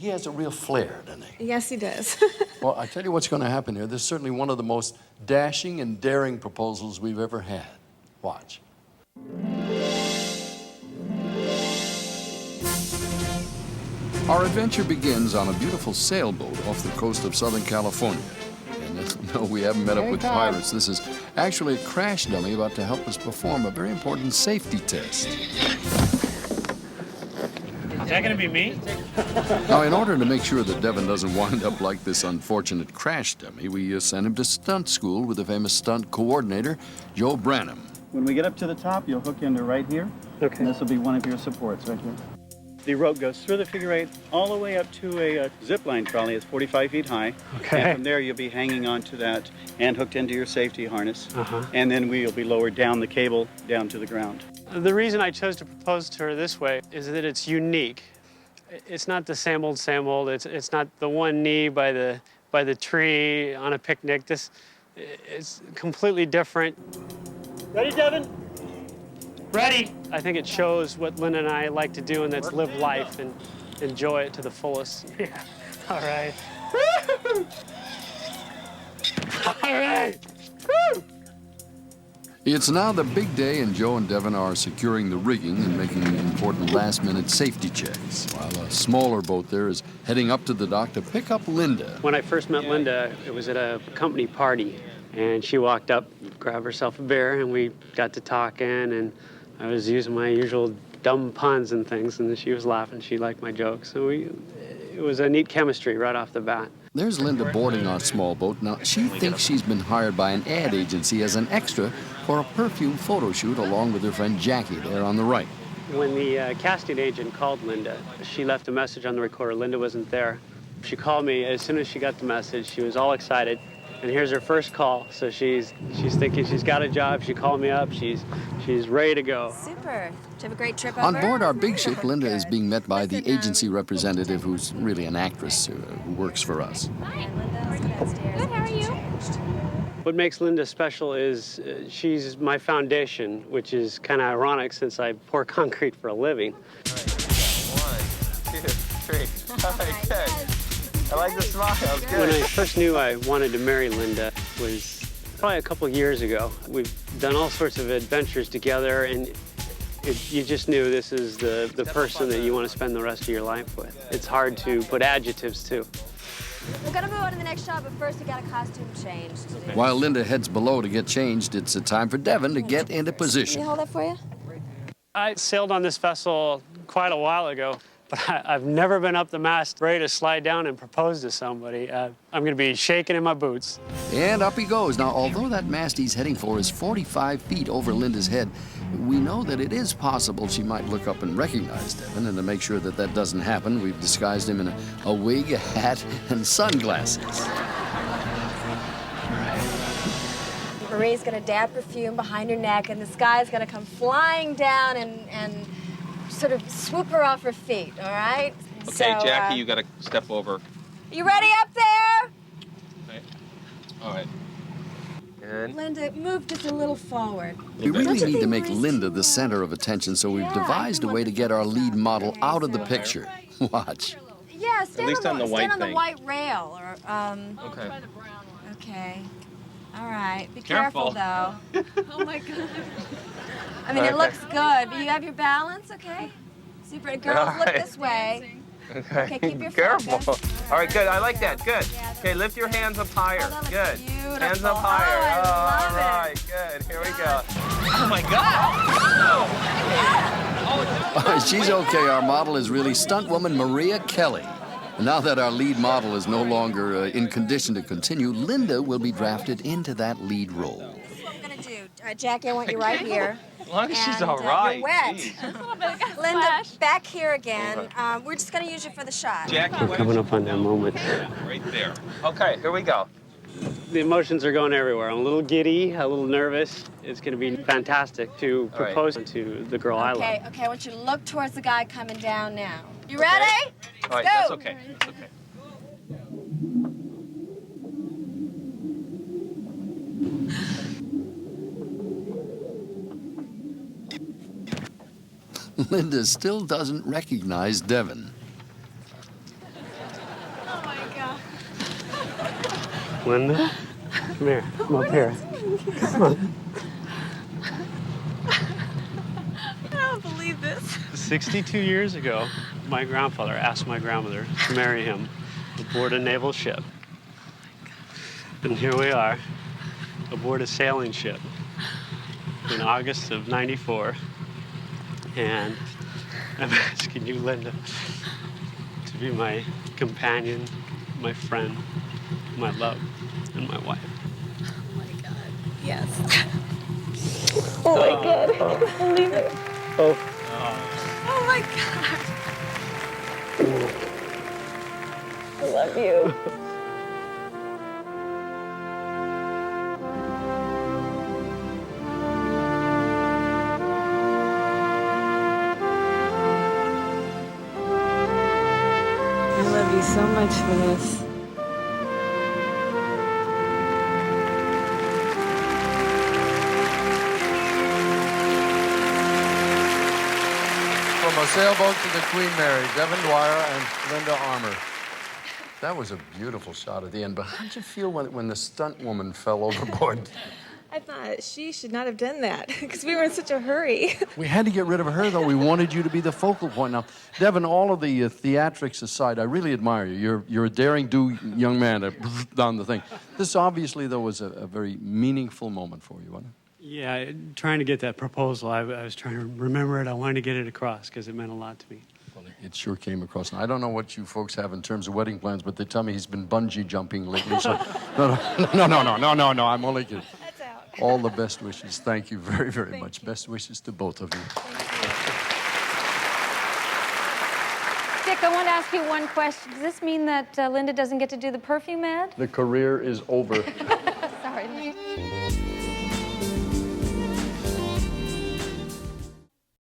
he has a real flair, doesn't he? Yes, he does. Well, I tell you what's going to happen here. This is certainly one of the most dashing and daring proposals we've ever had. Watch. Our adventure begins on a beautiful sailboat off the coast of Southern California. And no, we haven't met up with pirates. This is actually a crash dummy about to help us perform a very important safety test. Is that going to be me? Now, in order to make sure that Devin doesn't wind up like this unfortunate crash dummy, we sent him to stunt school with the famous stunt coordinator, Joe Branham. When we get up to the top, you'll hook into right here. Okay. And this will be one of your supports right here. The rope goes through the figure eight all the way up to a zip line trolley. It's 45 feet high. Okay. And from there, you'll be hanging onto that and hooked into your safety harness. Uh-huh. And then we'll be lowered down the cable down to the ground. The reason I chose to propose to her this way is that it's unique. It's not the same old, same old. It's not the one knee by the tree on a picnic. It's completely different. Ready, Devin? Ready. I think it shows what Linda and I like to do, and that's live life and enjoy it to the fullest. Yeah. All right. Woo! All right. Woo! It's now the big day, and Joe and Devin are securing the rigging and making important last-minute safety checks, while a smaller boat there is heading up to the dock to pick up Linda. When I first met Linda, it was at a company party, and she walked up, grabbed herself a beer, and we got to talking, and I was using my usual dumb puns and things, and she was laughing. She liked my jokes, so it was a neat chemistry right off the bat. There's Linda boarding our small boat. Now, she thinks she's been hired by an ad agency as an extra for a perfume photo shoot along with her friend Jackie there on the right. When the casting agent called Linda, she left a message on the recorder. Linda wasn't there. She called me as soon as she got the message. She was all excited. And here's her first call. So she's thinking she's got a job. She called me up. She's ready to go. Super. Did you have a great trip On over? board our big ship, Linda is being met by the agency representative, who's really an actress who works for us. Hi, Linda. Let's go downstairs. Good, how are you? What makes Linda special is she's my foundation, which is kind of ironic since I pour concrete for a living. All right, 1, 2, 3. All right, good. I like the smile. Good. When I first knew I wanted to marry Linda was probably a couple years ago. We've done all sorts of adventures together, and you just knew this is the person that you want to spend the rest of your life with. It's hard to put adjectives to. We're gonna move on to the next shot, but first we got a costume change to do. While Linda heads below to get changed, it's time for Devin to get into Can position. you hold that for you? I sailed on this vessel quite a while ago, but I've never been up the mast ready to slide down and propose to somebody. I'm going to be shaking in my boots. And up he goes. Now, although that mast he's heading for is 45 feet over Linda's head, we know that it is possible she might look up and recognize Devin, and to make sure that that doesn't happen, we've disguised him in a wig, a hat, and sunglasses. Marie's gonna dab perfume behind her neck, and this guy's gonna come flying down and sort of swoop her off her feet, all right? Okay, So, Jackie, you got to step over. You ready up there? Okay. All right. Good. Linda, move just a little forward. We really Don't you need to think make Marie's Linda too the center of attention, so we've Yeah, devised a way to get our lead model out of the picture. Watch. Yeah, stand least on the stand white on the thing. white rail, or Okay. okay. All right, be Careful. careful though. Oh my God. I mean, it looks good, but you have your balance, okay? Super. Girls, All look right. this way. Okay. Okay, keep your Careful. focus. All right, good. I like that. Good. Yeah, Okay, lift your hands up higher. Oh, that looks Good. beautiful. Hands up Oh, higher. I love All it. right, good. Here we go. Oh my God. She's okay. Our model is really stunt woman Maria Kelly. Now that our lead model is no longer in condition to continue, Linda will be drafted into that lead role. What I'm gonna do, Jackie, I want you right here. As long as she's And, all right. You're wet. Jeez. Linda, back here again. We're just gonna use you for the shot. Jackie, We're coming up on that moment. right there. Okay, here we go. The emotions are going everywhere. I'm a little giddy, a little nervous. It's going to be fantastic to All right. propose to the girl I love. Okay, I want you to look towards the guy coming down now. You ready? All right, Go. that's okay. That's okay. Linda still doesn't recognize Devin. Linda, come here. Come up here. Come on. I don't believe this. 62 years ago, my grandfather asked my grandmother to marry him aboard a naval ship. And here we are, aboard a sailing ship in August of '94. And I'm asking you, Linda, to be my companion, my friend, my love, and my wife. Oh my God. Yes. Oh my God. I can't believe it. Oh my God. I love you. I love you so much for this. From a sailboat to the Queen Mary, Devin Dwyer and Linda Armour. That was a beautiful shot at the end, but how did you feel when the stunt woman fell overboard? I thought she should not have done that because we were in such a hurry. We had to get rid of her, though. We wanted you to be the focal point. Now, Devin, all of the theatrics aside, I really admire you. You're a daring-do young man down the thing. This obviously, though, was a very meaningful moment for you, wasn't it? Yeah, trying to get that proposal, I was trying to remember it. I wanted to get it across because it meant a lot to me. Well, it sure came across. And I don't know what you folks have in terms of wedding plans, but they tell me he's been bungee jumping lately. So, no, I'm only kidding. That's out. All the best wishes. Thank you very, very much. Best wishes to both of you. Dick, I want to ask you one question. Does this mean that Linda doesn't get to do the perfume ad? The career is over. Sorry.